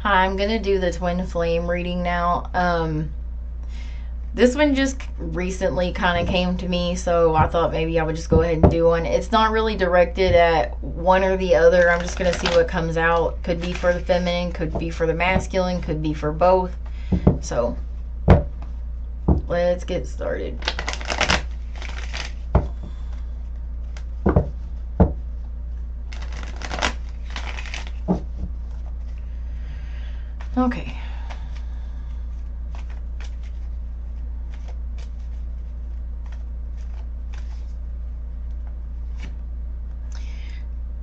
Hi, I'm gonna do the twin flame reading now. This one just recently kind of came to me, so I thought maybe I would just go ahead and do one. It's not really directed at one or the other. I'm just gonna see what comes out. Could be for the feminine, could be for the masculine, could be for both. So let's get started. Okay.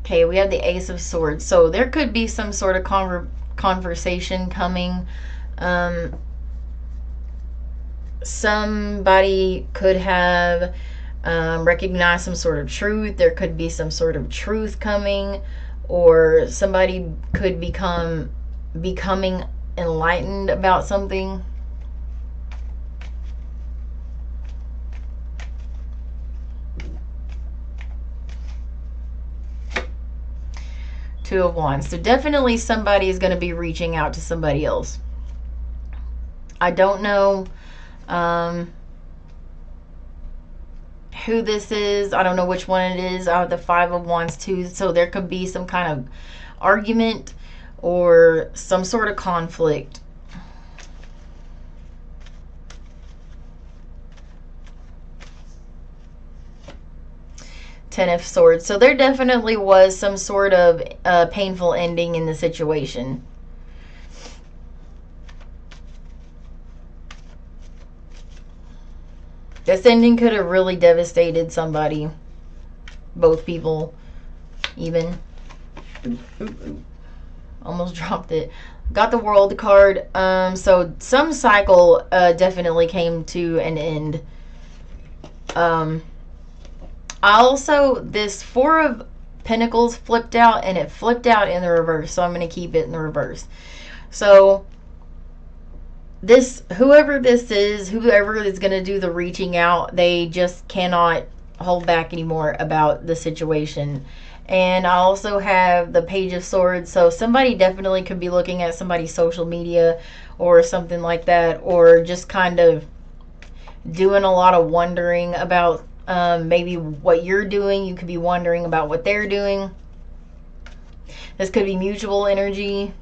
Okay, we have the Ace of Swords. So there could be some sort of conversation coming. Somebody could have recognized some sort of truth. There could be some sort of truth coming, or somebody could becoming enlightened about something. Two of Wands. So definitely somebody is going to be reaching out to somebody else. I don't know who this is. I don't know which one it is. I have the Five of Wands too. So there could be some kind of argument or some sort of conflict. Ten of Swords. So there definitely was some sort of painful ending in the situation. This ending could have really devastated somebody. Both people, even. Almost dropped it. Got the World card. So some cycle definitely came to an end. Also, this Four of Pentacles flipped out, and it flipped out in the reverse. So I'm going to keep it in the reverse. So this, whoever this is, whoever is going to do the reaching out, they just cannot hold back anymore about the situation. And I also have the Page of Swords. So somebody definitely could be looking at somebody's social media or something like that, or just kind of doing a lot of wondering about maybe what you're doing. You could be wondering about what they're doing. This could be mutual energy.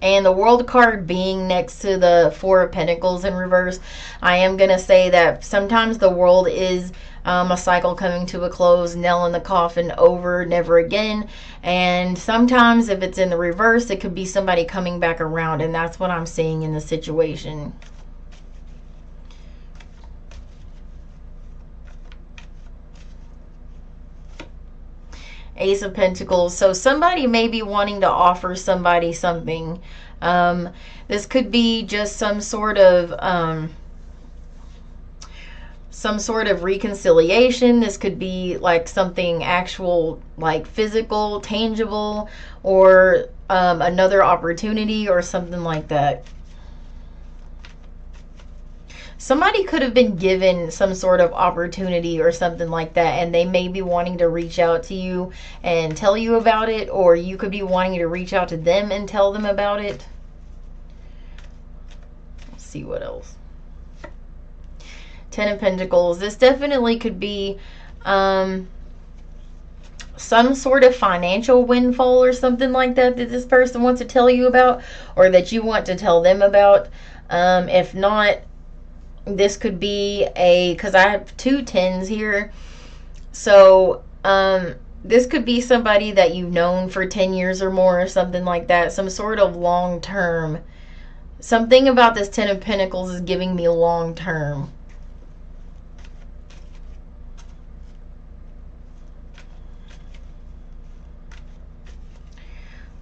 And the World card being next to the Four of Pentacles in reverse, I am going to say that sometimes the world is a cycle coming to a close, nail in the coffin, over, never again. And sometimes if it's in the reverse, it could be somebody coming back around. And that's what I'm seeing in the situation. Ace of Pentacles. So somebody may be wanting to offer somebody something. This could be just some sort of reconciliation. This could be like something actual, like physical, tangible, or another opportunity or something like that. Somebody could have been given some sort of opportunity or something like that, and they may be wanting to reach out to you and tell you about it, or you could be wanting to reach out to them and tell them about it. Let's see what else. Ten of Pentacles. This definitely could be some sort of financial windfall or something like that that this person wants to tell you about, or that you want to tell them about. If not, this could be because I have two tens here. So this could be somebody that you've known for 10 years or more, or something like that. Some sort of long term. Something about this Ten of Pentacles is giving me long term.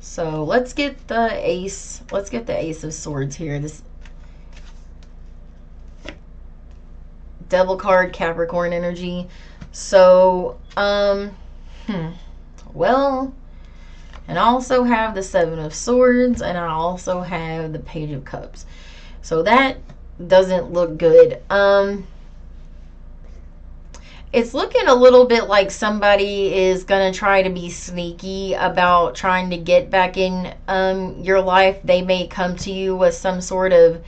So let's get the Ace. Let's get the Ace of Swords here. This Devil card, Capricorn energy. So, well, and I also have the Seven of Swords, and I also have the Page of Cups. So that doesn't look good. It's looking a little bit like somebody is going to try to be sneaky about trying to get back in your life. They may come to you with some sort of,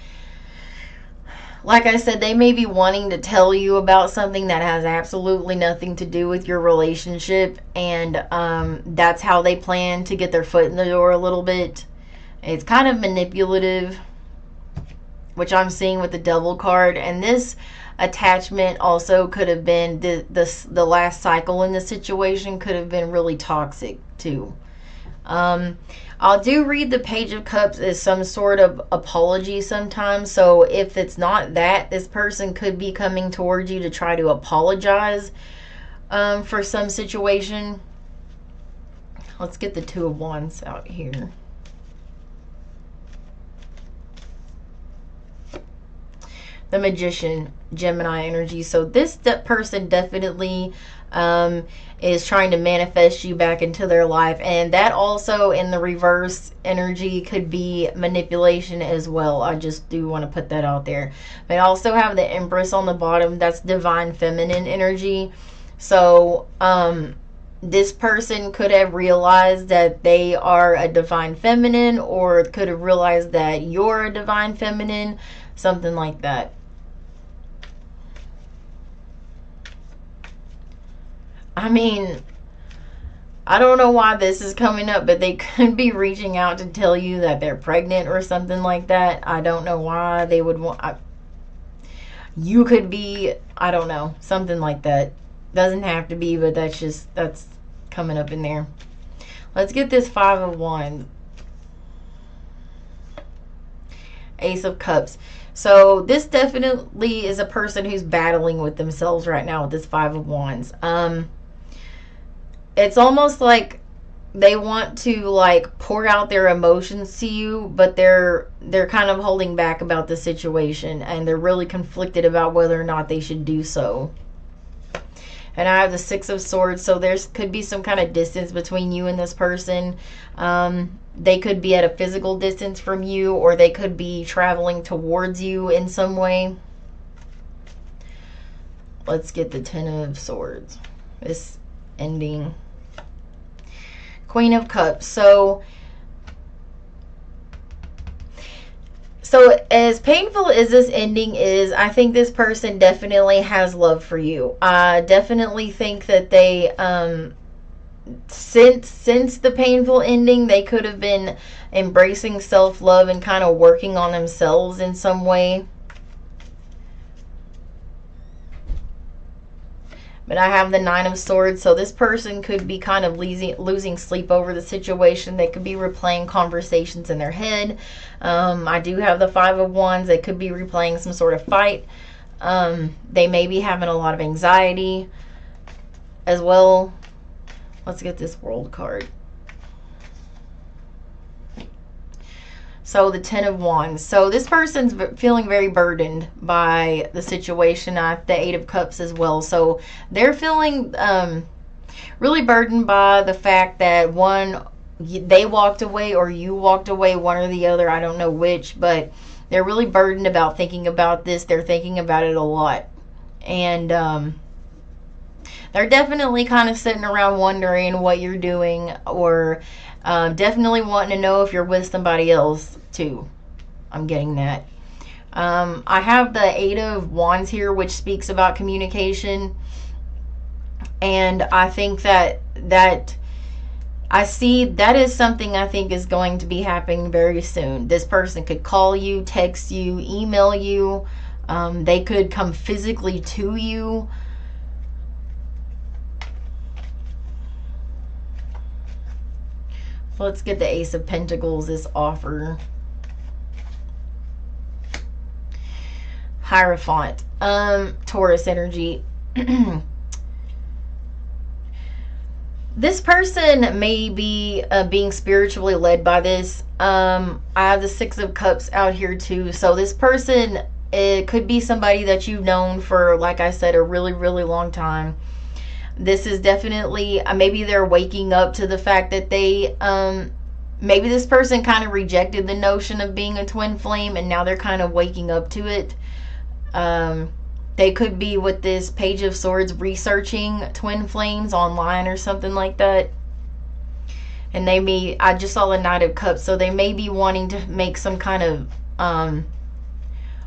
like I said, they may be wanting to tell you about something that has absolutely nothing to do with your relationship, and that's how they plan to get their foot in the door a little bit. It's kind of manipulative, which I'm seeing with the Devil card. And this attachment also could have been the last cycle in the situation could have been really toxic too. I'll do read the Page of Cups as some sort of apology sometimes. So if it's not that, this person could be coming towards you to try to apologize for some situation. Let's get the Two of Wands out here. The Magician, Gemini energy. So this person definitely is trying to manifest you back into their life. And that also in the reverse energy could be manipulation as well. I just do want to put that out there. But I also have the Empress on the bottom. That's divine feminine energy. So this person could have realized that they are a divine feminine, or could have realized that you're a divine feminine. Something like that. I mean, I don't know why this is coming up, but they could be reaching out to tell you that they're pregnant or something like that. I don't know why they would want... you could be, I don't know, something like that. Doesn't have to be, but that's coming up in there. Let's get this Five of Wands. Ace of Cups. So this definitely is a person who's battling with themselves right now with this Five of Wands. It's almost like they want to like pour out their emotions to you, but they're kind of holding back about the situation, and they're really conflicted about whether or not they should do so. And I have the Six of Swords, so there could be some kind of distance between you and this person. They could be at a physical distance from you, or they could be traveling towards you in some way. Let's get the Ten of Swords. This ending. Queen of Cups. So as painful as this ending is, I think this person definitely has love for you. I definitely think that they, since the painful ending, they could have been embracing self-love and kind of working on themselves in some way. But I have the Nine of Swords, so this person could be kind of losing sleep over the situation. They could be replaying conversations in their head. I do have the Five of Wands. They could be replaying some sort of fight. They may be having a lot of anxiety as well. Let's get this World card. So the Ten of Wands. So this person's feeling very burdened by the situation. The Eight of Cups as well. So they're feeling really burdened by the fact that one, they walked away or you walked away, one or the other. I don't know which, but they're really burdened about thinking about this. They're thinking about it a lot. And they're definitely kind of sitting around wondering what you're doing, or definitely wanting to know if you're with somebody else too. I'm getting that. I have the Eight of Wands here, which speaks about communication. And I think that I see that is something I think is going to be happening very soon. This person could call you, text you, email you. They could come physically to you. Let's get the Ace of Pentacles, this offer. Hierophant. Taurus energy. This person may be being spiritually led by this. I have the Six of Cups out here too. So this person, it could be somebody that you've known for, like I said, a really, really long time. This is definitely, maybe they're waking up to the fact that they, maybe this person kind of rejected the notion of being a twin flame, and now they're kind of waking up to it. They could be with this Page of Swords researching twin flames online or something like that. And they may, I just saw the Knight of Cups, so they may be wanting to make some kind of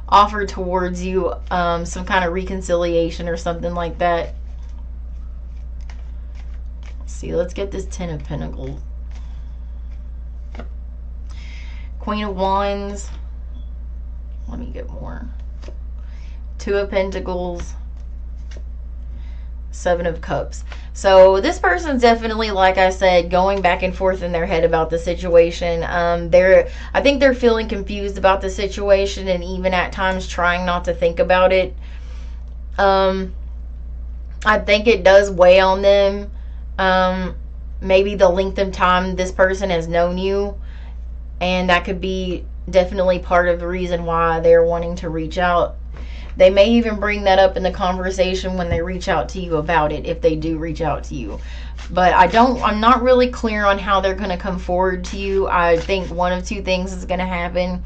offer towards you, some kind of reconciliation or something like that. Let's see, let's get this Ten of Pentacles. Queen of Wands. Let me get more. Two of Pentacles. Seven of Cups. So this person's definitely, like I said, going back and forth in their head about the situation. I think they're feeling confused about the situation, and even at times trying not to think about it. I think it does weigh on them. Maybe the length of time this person has known you, and that could be definitely part of the reason why they're wanting to reach out. They may even bring that up in the conversation when they reach out to you about it, if they do reach out to you. But I'm not really clear on how they're going to come forward to you. I think one of two things is going to happen.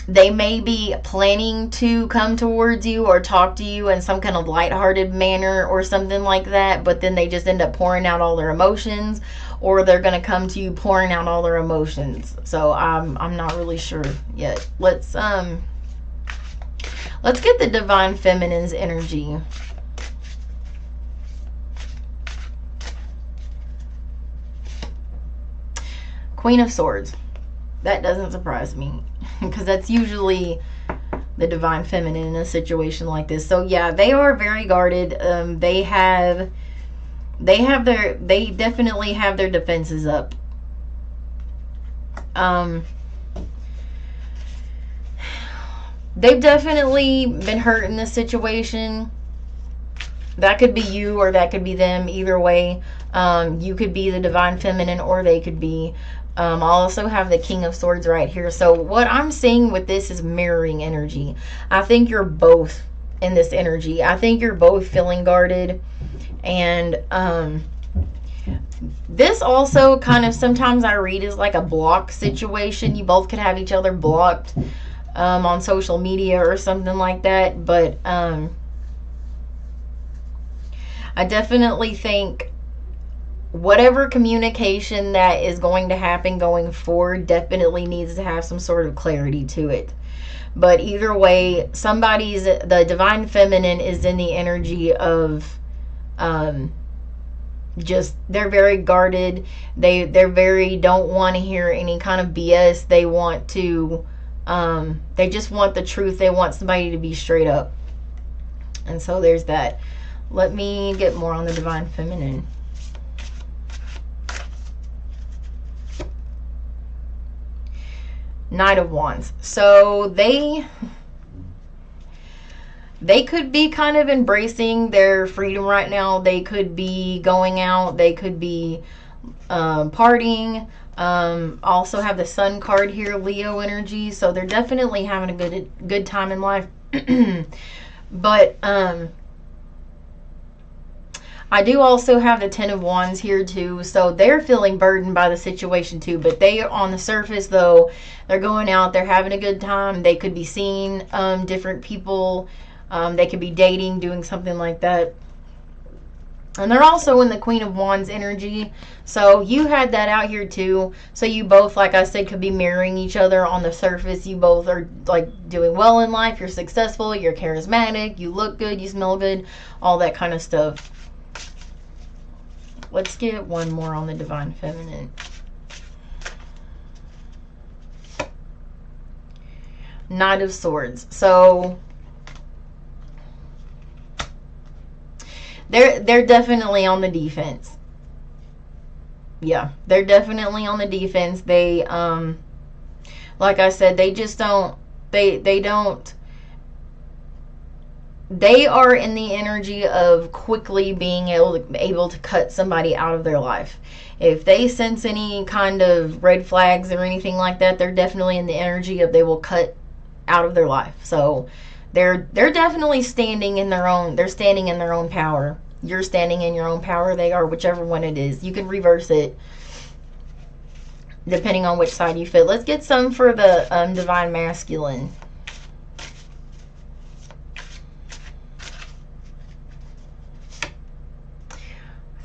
They may be planning to come towards you or talk to you in some kind of lighthearted manner or something like that, but then they just end up pouring out all their emotions, or they're going to come to you pouring out all their emotions. So I'm not really sure yet. Let's get the Divine Feminine's energy. Queen of Swords. That doesn't surprise me, because that's usually the Divine Feminine in a situation like this. So yeah, they are very guarded. They definitely have their defenses up. They've definitely been hurt in this situation. That could be you, or that could be them. Either way, you could be the Divine Feminine, or they could be. I'll also have the King of Swords right here. So what I'm seeing with this is mirroring energy. I think you're both in this energy. I think you're both feeling guarded. And this also kind of, sometimes I read as like a block situation. You both could have each other blocked on social media or something like that. But I definitely think whatever communication that is going to happen going forward definitely needs to have some sort of clarity to it. But either way, the Divine Feminine is in the energy of just, they're very guarded. They're very, don't want to hear any kind of BS. They want to, they just want the truth. They want somebody to be straight up. And so there's that. Let me get more on the Divine Feminine. Knight of Wands. So they could be kind of embracing their freedom right now. They could be going out. They could be partying. Also have the Sun card here, Leo energy. So they're definitely having a good time in life. But I do also have the Ten of Wands here too. So they're feeling burdened by the situation too. But they, on the surface though, they're going out, they're having a good time. They could be seeing different people. They could be dating, doing something like that. And they're also in the Queen of Wands energy. So you had that out here too. So you both, like I said, could be mirroring each other on the surface. You both are like doing well in life. You're successful. You're charismatic. You look good. You smell good. All that kind of stuff. Let's get one more on the Divine Feminine. Knight of Swords. So they're definitely on the defense. Yeah, they're definitely on the defense. They like I said, they just don't, they are in the energy of quickly being able to cut somebody out of their life. If they sense any kind of red flags or anything like that, they're definitely in the energy of they will cut out of their life. So they're definitely standing in their own, they're standing in their own power. You're standing in your own power. They are, whichever one it is. You can reverse it depending on which side you fit. Let's get some for the Divine Masculine.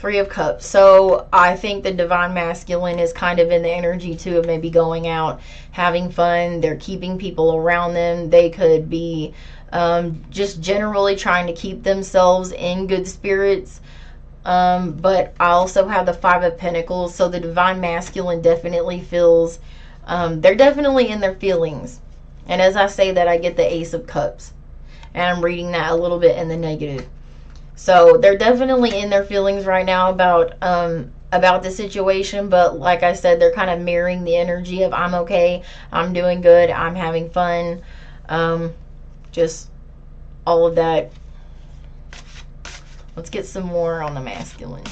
Three of Cups. So I think the Divine Masculine is kind of in the energy too of maybe going out, having fun. They're keeping people around them. They could be just generally trying to keep themselves in good spirits. But I also have the Five of Pentacles. So the Divine Masculine definitely feels, they're definitely in their feelings. And as I say that, I get the Ace of Cups. And I'm reading that a little bit in the negative. So they're definitely in their feelings right now about the situation, but like I said, they're kind of mirroring the energy of I'm okay, I'm doing good, I'm having fun, just all of that. Let's get some more on the masculine.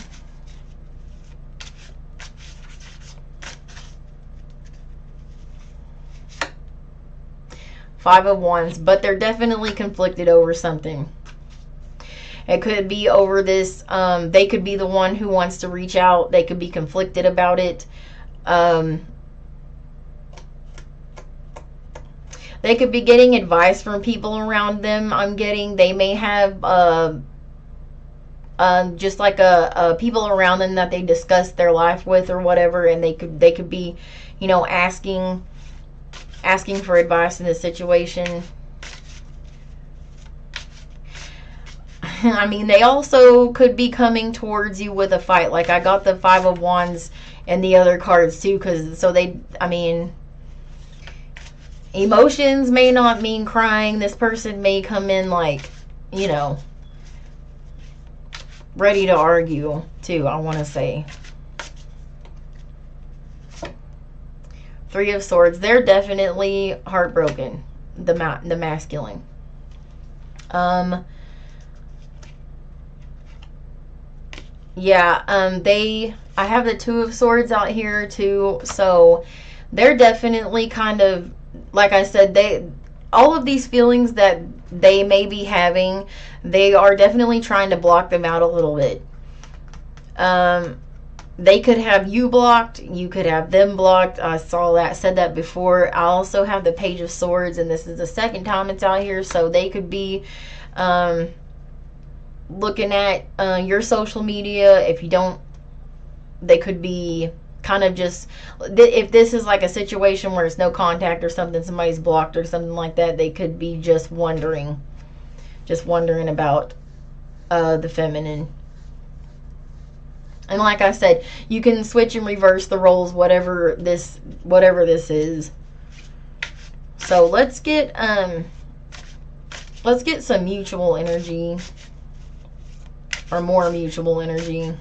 Five of Wands, but they're definitely conflicted over something. It could be over this, they could be the one who wants to reach out. They could be conflicted about it. They could be getting advice from people around them. I'm getting, they may have just like a people around them that they discuss their life with or whatever, and they could be, you know, asking for advice in this situation. I mean, they also could be coming towards you with a fight. Like I got the Five of Wands and the other cards too, because so they, I mean, emotions may not mean crying. This person may come in like, you know, ready to argue too, I want to say. Three of Swords. They're definitely heartbroken. The masculine. Yeah, I have the Two of Swords out here too, so they're definitely kind of, like I said, all of these feelings that they may be having, they are definitely trying to block them out a little bit. They could have you blocked, you could have them blocked. I said that before. I also have the Page of Swords, and this is the second time it's out here, so they could be looking at your social media. If you don't, they could be kind of just, if this is like a situation where it's no contact or something, somebody's blocked or something like that, they could be just wondering about the feminine. And like I said, you can switch and reverse the roles, whatever this is. So let's get some mutual energy, or more mutual energy.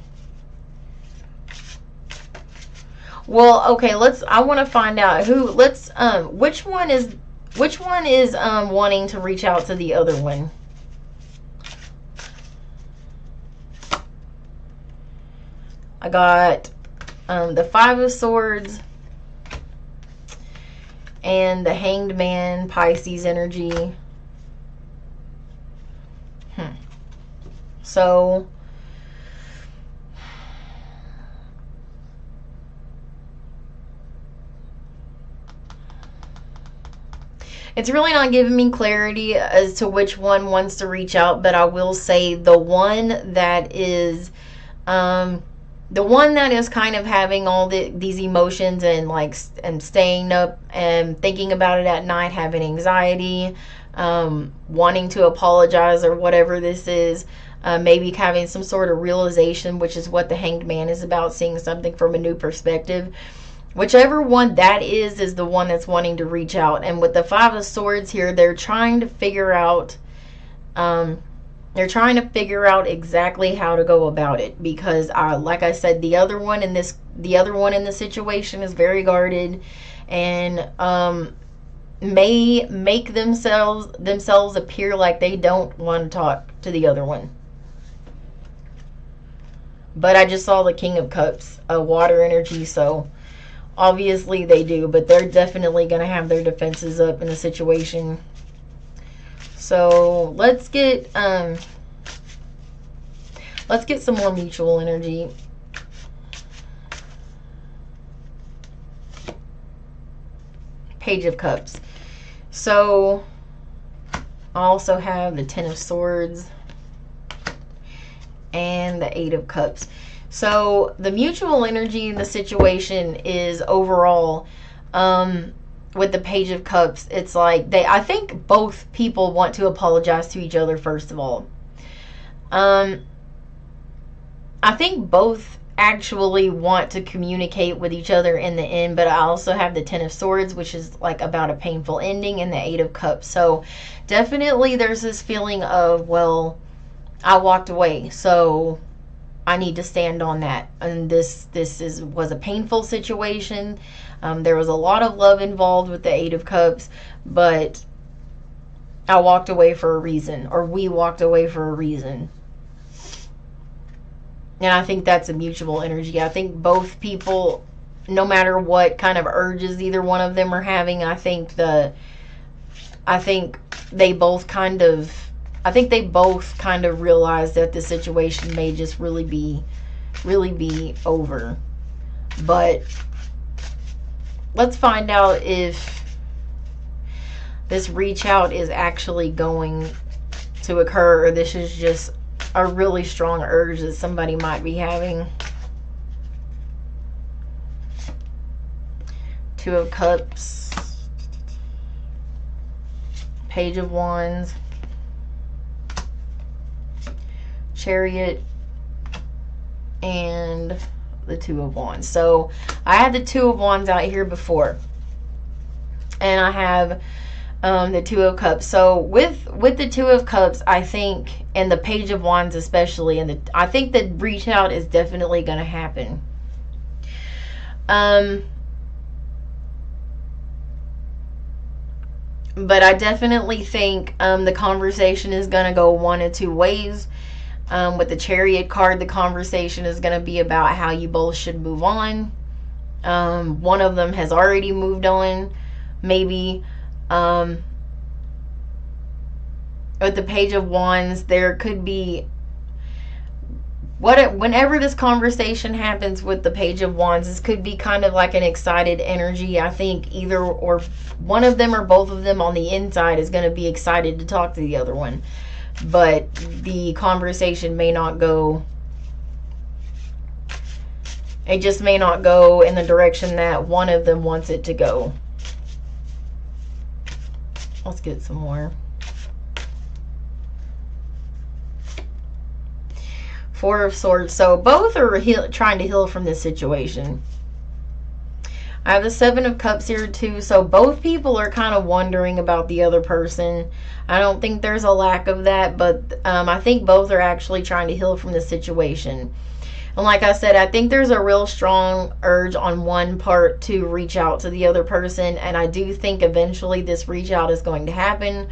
Well, okay, I want to find out which one is wanting to reach out to the other one. I got the Five of Swords and the Hanged Man, Pisces energy. So it's really not giving me clarity as to which one wants to reach out, but I will say the one that is kind of having all these emotions and and staying up and thinking about it at night, having anxiety, wanting to apologize or whatever this is, maybe having some sort of realization, which is what the Hanged Man is about, seeing something from a new perspective. Whichever one that is the one that's wanting to reach out. And with the Five of Swords here, they're trying to figure out exactly how to go about it, because like I said, the other one in the situation is very guarded and may make themselves appear like they don't want to talk to the other one. But I just saw the King of Cups, water energy, so obviously they do, but they're definitely going to have their defenses up in the situation. So let's get some more mutual energy. Page of Cups. So I also have the Ten of Swords and the Eight of Cups. So the mutual energy in the situation is overall, with the Page of Cups, it's like I think both people want to apologize to each other first of all. I think both actually want to communicate with each other in the end, but I also have the Ten of Swords, which is like about a painful ending, and the Eight of Cups. So definitely there's this feeling of, well, I walked away, so I need to stand on that. And this was a painful situation. There was a lot of love involved with the Eight of Cups, but I walked away for a reason, or we walked away for a reason. And I think that's a mutual energy. I think both people, no matter what kind of urges either one of them are having, I think they both kind of realize that the situation may just really be over. But let's find out if this reach out is actually going to occur, or this is just a really strong urge that somebody might be having. Two of Cups, Page of Wands, Chariot, and the Two of Wands. So I had the Two of Wands out here before, and I have the Two of Cups. So with the Two of Cups, I think, and the Page of Wands especially, and I think the reach out is definitely going to happen. But I definitely think the conversation is going to go one of two ways. With the Chariot card, the conversation is going to be about how you both should move on. One of them has already moved on, maybe. With the Page of Wands, there could be, whenever this conversation happens with the Page of Wands, this could be kind of like an excited energy. I think either or one of them or both of them on the inside is going to be excited to talk to the other one, but the conversation may not go, it just may not go in the direction that one of them wants it to go. Let's get some more. Four of Swords. So both are trying to heal from this situation. I have the Seven of Cups here too. So both people are kind of wondering about the other person. I don't think there's a lack of that, but I think both are actually trying to heal from this situation. And like I said, I think there's a real strong urge on one part to reach out to the other person. And I do think eventually this reach out is going to happen.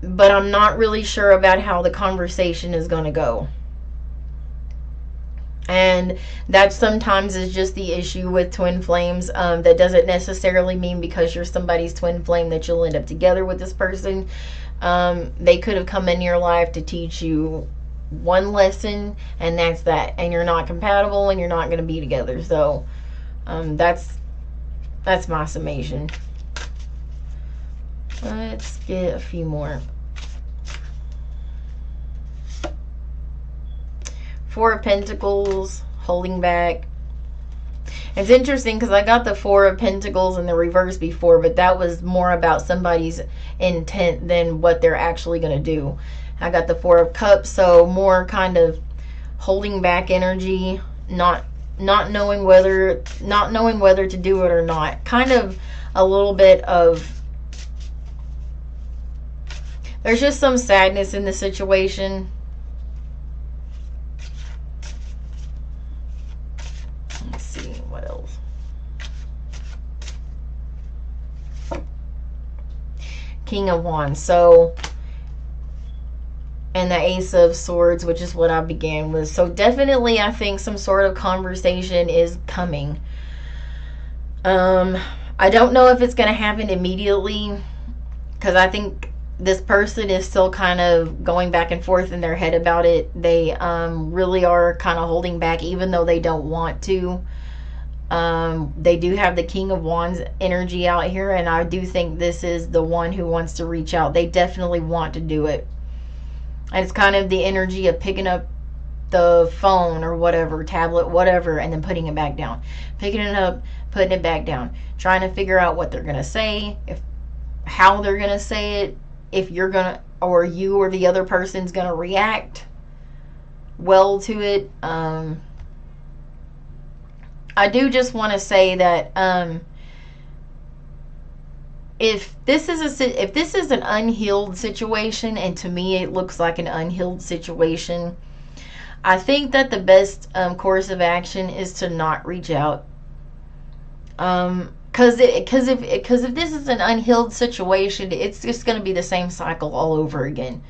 But I'm not really sure about how the conversation is going to go. And that sometimes is just the issue with twin flames. That doesn't necessarily mean because you're somebody's twin flame that you'll end up together with this person. They could have come into your life to teach you one lesson, and that's that. And you're not compatible, and you're not going to be together. So that's my summation. Let's get a few more. Four of Pentacles, holding back. It's interesting because I got the Four of Pentacles in the reverse before, but that was more about somebody's intent than what they're actually going to do. I got the Four of Cups, so more kind of holding back energy, not knowing whether to do it or not. Kind of a little bit of, there's just some sadness in the situation. Let's see what else. King of Wands. So, and the Ace of Swords, which is what I began with. So definitely I think some sort of conversation is coming. I don't know if it's going to happen immediately, because I think this person is still kind of going back and forth in their head about it. They really are kind of holding back, even though they don't want to. They do have the King of Wands energy out here, and I do think this is the one who wants to reach out. They definitely want to do it. And it's kind of the energy of picking up the phone or whatever, tablet, whatever, and then putting it back down, picking it up, putting it back down, trying to figure out what they're gonna say, if how they're gonna say it, if you're gonna, or you or the other person's gonna react well to it. I do just want to say that if this is an unhealed situation, and to me it looks like an unhealed situation, I think that the best course of action is to not reach out. Because if this is an unhealed situation, it's just going to be the same cycle all over again.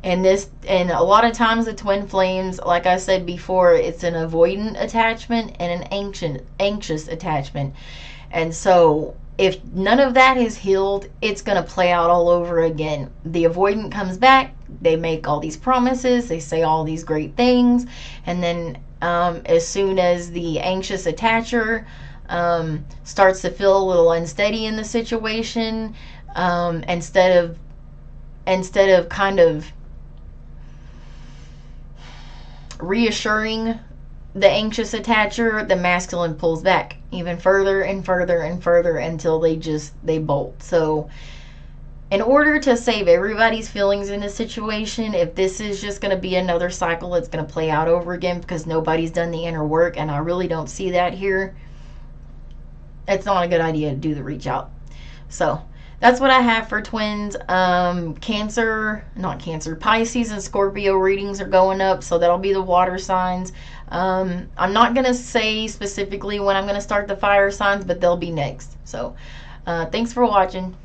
And a lot of times the twin flames, like I said before, it's an avoidant attachment and an anxious attachment. And so if none of that is healed, it's going to play out all over again. The avoidant comes back, they make all these promises, they say all these great things, and then as soon as the anxious attacher starts to feel a little unsteady in the situation, instead of kind of reassuring the anxious attacher, the masculine pulls back even further and further and further until they bolt. So in order to save everybody's feelings in this situation, if this is just going to be another cycle that's going to play out over again because nobody's done the inner work, and I really don't see that here, it's not a good idea to do the reach out. So that's what I have for twins. Pisces and Scorpio readings are going up, so that'll be the water signs. I'm not going to say specifically when I'm going to start the fire signs, but they'll be next. So thanks for watching.